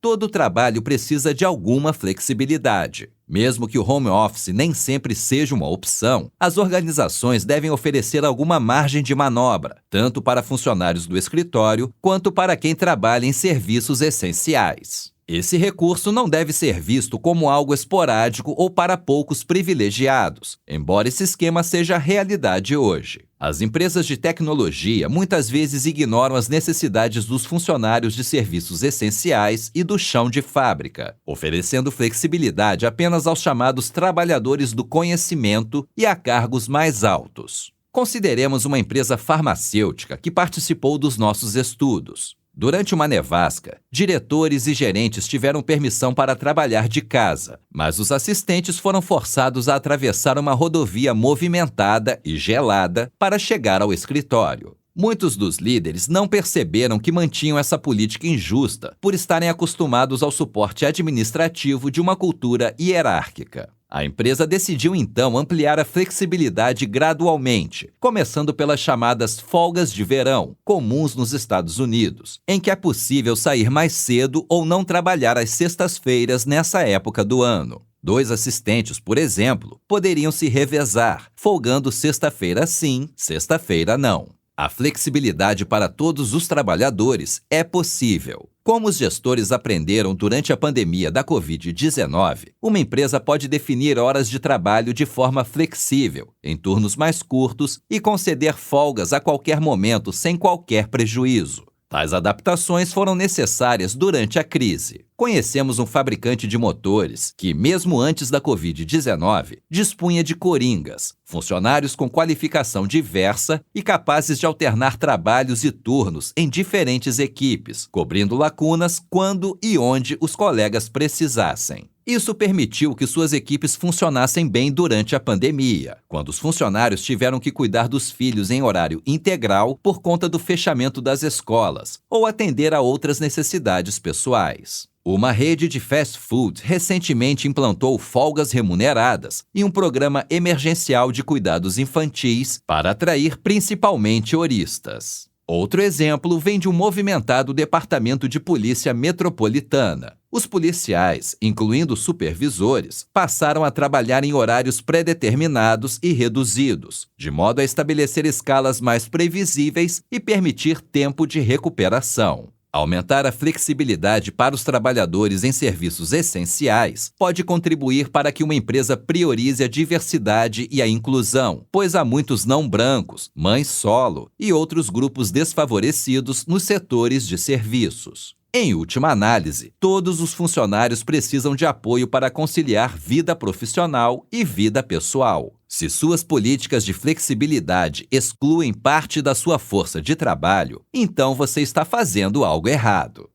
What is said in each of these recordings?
Todo trabalho precisa de alguma flexibilidade. Mesmo que o home office nem sempre seja uma opção, as organizações devem oferecer alguma margem de manobra, tanto para funcionários do escritório quanto para quem trabalha em serviços essenciais. Esse recurso não deve ser visto como algo esporádico ou para poucos privilegiados, embora esse esquema seja a realidade hoje. As empresas de tecnologia muitas vezes ignoram as necessidades dos funcionários de serviços essenciais e do chão de fábrica, oferecendo flexibilidade apenas aos chamados trabalhadores do conhecimento e a cargos mais altos. Consideremos uma empresa farmacêutica que participou dos nossos estudos. Durante uma nevasca, diretores e gerentes tiveram permissão para trabalhar de casa, mas os assistentes foram forçados a atravessar uma rodovia movimentada e gelada para chegar ao escritório. Muitos dos líderes não perceberam que mantinham essa política injusta por estarem acostumados ao suporte administrativo de uma cultura hierárquica. A empresa decidiu então ampliar a flexibilidade gradualmente, começando pelas chamadas folgas de verão, comuns nos Estados Unidos, em que é possível sair mais cedo ou não trabalhar às sextas-feiras nessa época do ano. 2 assistentes, por exemplo, poderiam se revezar, folgando sexta-feira sim, sexta-feira não. A flexibilidade para todos os trabalhadores é possível. Como os gestores aprenderam durante a pandemia da Covid-19, uma empresa pode definir horas de trabalho de forma flexível, em turnos mais curtos e conceder folgas a qualquer momento sem qualquer prejuízo. Tais adaptações foram necessárias durante a crise. Conhecemos um fabricante de motores que, mesmo antes da Covid-19, dispunha de coringas, funcionários com qualificação diversa e capazes de alternar trabalhos e turnos em diferentes equipes, cobrindo lacunas quando e onde os colegas precisassem. Isso permitiu que suas equipes funcionassem bem durante a pandemia, quando os funcionários tiveram que cuidar dos filhos em horário integral por conta do fechamento das escolas ou atender a outras necessidades pessoais. Uma rede de fast food recentemente implantou folgas remuneradas e um programa emergencial de cuidados infantis para atrair principalmente horistas. Outro exemplo vem de um movimentado departamento de polícia metropolitana. Os policiais, incluindo supervisores, passaram a trabalhar em horários pré-determinados e reduzidos, de modo a estabelecer escalas mais previsíveis e permitir tempo de recuperação. Aumentar a flexibilidade para os trabalhadores em serviços essenciais pode contribuir para que uma empresa priorize a diversidade e a inclusão, pois há muitos não brancos, mães solo e outros grupos desfavorecidos nos setores de serviços. Em última análise, todos os funcionários precisam de apoio para conciliar vida profissional e vida pessoal. Se suas políticas de flexibilidade excluem parte da sua força de trabalho, então você está fazendo algo errado.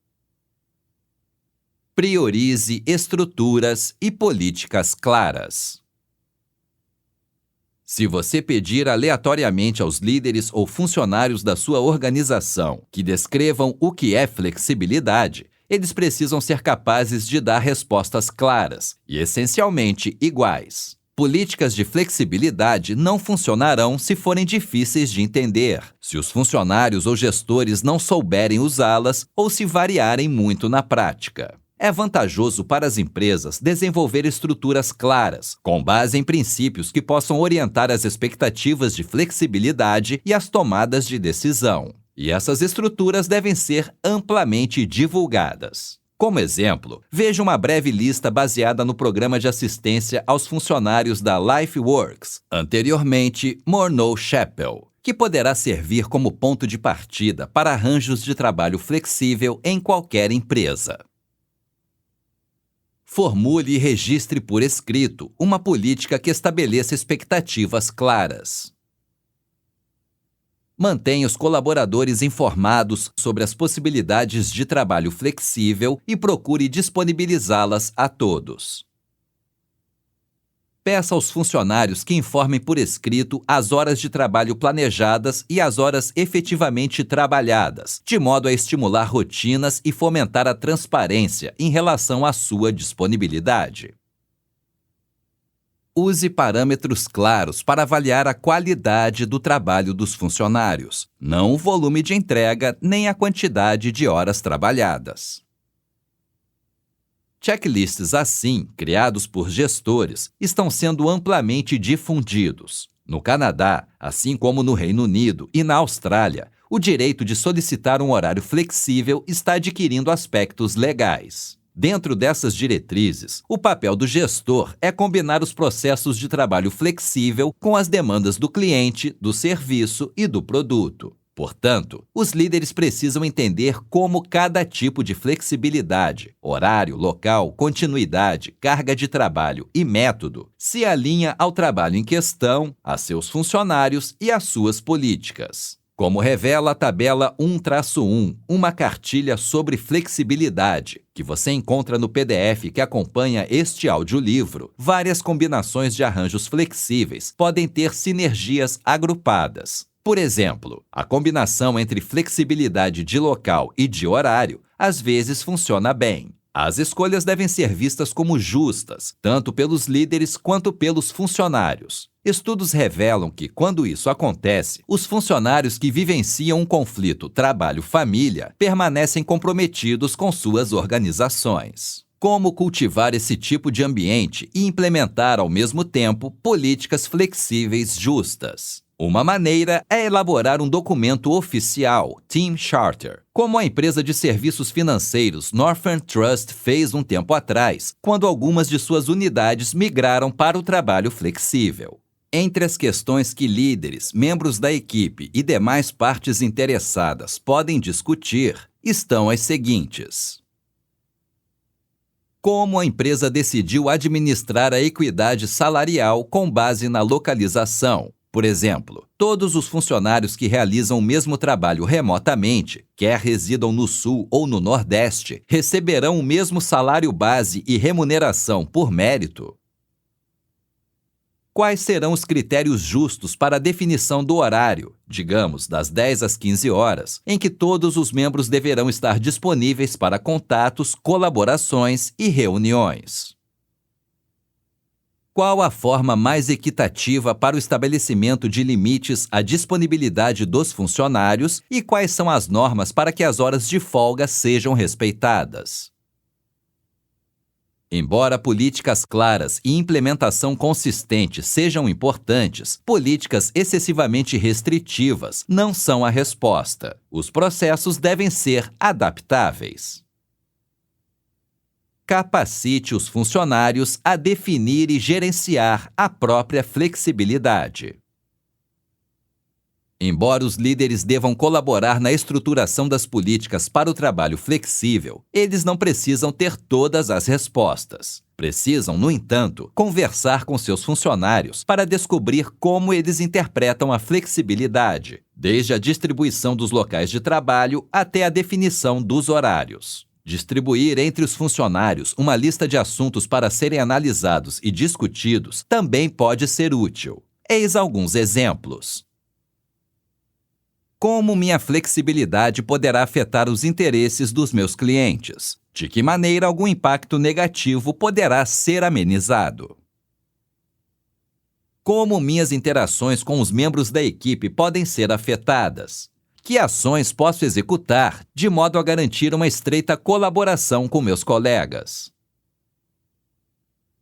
Priorize estruturas e políticas claras. Se você pedir aleatoriamente aos líderes ou funcionários da sua organização que descrevam o que é flexibilidade, eles precisam ser capazes de dar respostas claras e, essencialmente, iguais. Políticas de flexibilidade não funcionarão se forem difíceis de entender, se os funcionários ou gestores não souberem usá-las ou se variarem muito na prática. É vantajoso para as empresas desenvolver estruturas claras, com base em princípios que possam orientar as expectativas de flexibilidade e as tomadas de decisão. E essas estruturas devem ser amplamente divulgadas. Como exemplo, veja uma breve lista baseada no programa de assistência aos funcionários da LifeWorks, anteriormente Morneau Shepell, que poderá servir como ponto de partida para arranjos de trabalho flexível em qualquer empresa. Formule e registre por escrito uma política que estabeleça expectativas claras. Mantenha os colaboradores informados sobre as possibilidades de trabalho flexível e procure disponibilizá-las a todos. Peça aos funcionários que informem por escrito as horas de trabalho planejadas e as horas efetivamente trabalhadas, de modo a estimular rotinas e fomentar a transparência em relação à sua disponibilidade. Use parâmetros claros para avaliar a qualidade do trabalho dos funcionários, não o volume de entrega nem a quantidade de horas trabalhadas. Checklists assim, criados por gestores, estão sendo amplamente difundidos. No Canadá, assim como no Reino Unido e na Austrália, o direito de solicitar um horário flexível está adquirindo aspectos legais. Dentro dessas diretrizes, o papel do gestor é combinar os processos de trabalho flexível com as demandas do cliente, do serviço e do produto. Portanto, os líderes precisam entender como cada tipo de flexibilidade, horário, local, continuidade, carga de trabalho e método se alinha ao trabalho em questão, a seus funcionários e às suas políticas. Como revela a tabela 1-1, uma cartilha sobre flexibilidade, que você encontra no PDF que acompanha este audiolivro, várias combinações de arranjos flexíveis podem ter sinergias agrupadas. Por exemplo, a combinação entre flexibilidade de local e de horário às vezes funciona bem. As escolhas devem ser vistas como justas, tanto pelos líderes quanto pelos funcionários. Estudos revelam que, quando isso acontece, os funcionários que vivenciam um conflito trabalho-família permanecem comprometidos com suas organizações. Como cultivar esse tipo de ambiente e implementar, ao mesmo tempo, políticas flexíveis justas? Uma maneira é elaborar um documento oficial, Team Charter, como a empresa de serviços financeiros Northern Trust fez um tempo atrás, quando algumas de suas unidades migraram para o trabalho flexível. Entre as questões que líderes, membros da equipe e demais partes interessadas podem discutir, estão as seguintes. Como a empresa decidiu administrar a equidade salarial com base na localização? Por exemplo, todos os funcionários que realizam o mesmo trabalho remotamente, quer residam no Sul ou no Nordeste, receberão o mesmo salário base e remuneração por mérito? Quais serão os critérios justos para a definição do horário, digamos, das 10 às 15 horas, em que todos os membros deverão estar disponíveis para contatos, colaborações e reuniões? Qual a forma mais equitativa para o estabelecimento de limites à disponibilidade dos funcionários e quais são as normas para que as horas de folga sejam respeitadas? Embora políticas claras e implementação consistente sejam importantes, políticas excessivamente restritivas não são a resposta. Os processos devem ser adaptáveis. Capacite os funcionários a definir e gerenciar a própria flexibilidade. Embora os líderes devam colaborar na estruturação das políticas para o trabalho flexível, eles não precisam ter todas as respostas. Precisam, no entanto, conversar com seus funcionários para descobrir como eles interpretam a flexibilidade, desde a distribuição dos locais de trabalho até a definição dos horários. Distribuir entre os funcionários uma lista de assuntos para serem analisados e discutidos também pode ser útil. Eis alguns exemplos. Como minha flexibilidade poderá afetar os interesses dos meus clientes? De que maneira algum impacto negativo poderá ser amenizado? Como minhas interações com os membros da equipe podem ser afetadas? Que ações posso executar de modo a garantir uma estreita colaboração com meus colegas?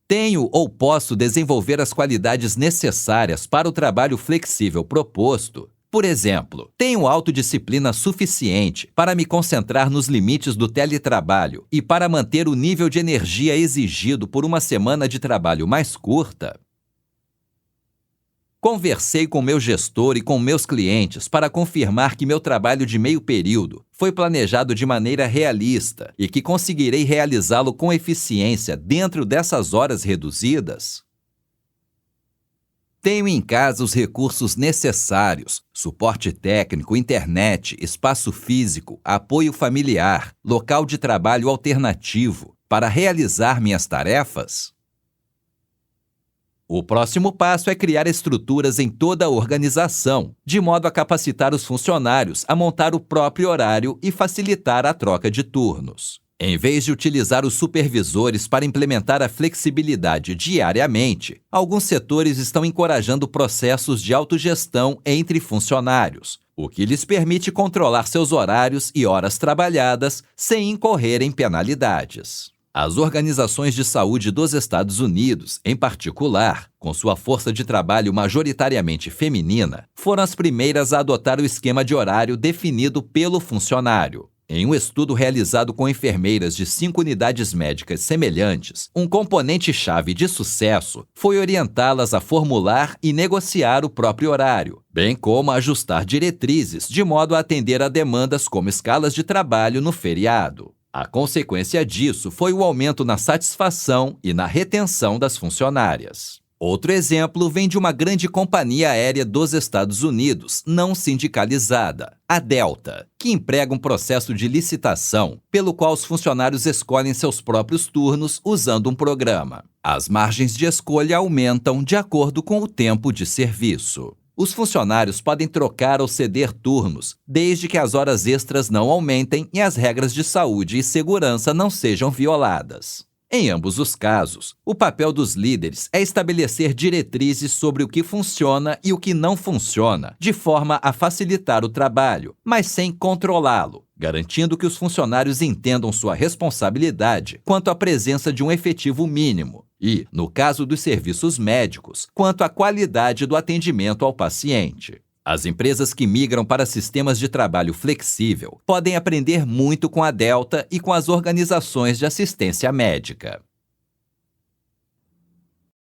Tenho ou posso desenvolver as qualidades necessárias para o trabalho flexível proposto? Por exemplo, tenho autodisciplina suficiente para me concentrar nos limites do teletrabalho e para manter o nível de energia exigido por uma semana de trabalho mais curta? Conversei com meu gestor e com meus clientes para confirmar que meu trabalho de meio período foi planejado de maneira realista e que conseguirei realizá-lo com eficiência dentro dessas horas reduzidas? Tenho em casa os recursos necessários: suporte técnico, internet, espaço físico, apoio familiar, local de trabalho alternativo para realizar minhas tarefas? O próximo passo é criar estruturas em toda a organização, de modo a capacitar os funcionários a montar o próprio horário e facilitar a troca de turnos. Em vez de utilizar os supervisores para implementar a flexibilidade diariamente, alguns setores estão encorajando processos de autogestão entre funcionários, o que lhes permite controlar seus horários e horas trabalhadas sem incorrer em penalidades. As organizações de saúde dos Estados Unidos, em particular, com sua força de trabalho majoritariamente feminina, foram as primeiras a adotar o esquema de horário definido pelo funcionário. Em um estudo realizado com enfermeiras de 5 unidades médicas semelhantes, um componente-chave de sucesso foi orientá-las a formular e negociar o próprio horário, bem como a ajustar diretrizes de modo a atender a demandas como escalas de trabalho no feriado. A consequência disso foi o aumento na satisfação e na retenção das funcionárias. Outro exemplo vem de uma grande companhia aérea dos Estados Unidos, não sindicalizada, a Delta, que emprega um processo de licitação pelo qual os funcionários escolhem seus próprios turnos usando um programa. As margens de escolha aumentam de acordo com o tempo de serviço. Os funcionários podem trocar ou ceder turnos, desde que as horas extras não aumentem e as regras de saúde e segurança não sejam violadas. Em ambos os casos, o papel dos líderes é estabelecer diretrizes sobre o que funciona e o que não funciona, de forma a facilitar o trabalho, mas sem controlá-lo, garantindo que os funcionários entendam sua responsabilidade quanto à presença de um efetivo mínimo e, no caso dos serviços médicos, quanto à qualidade do atendimento ao paciente. As empresas que migram para sistemas de trabalho flexível podem aprender muito com a Delta e com as organizações de assistência médica.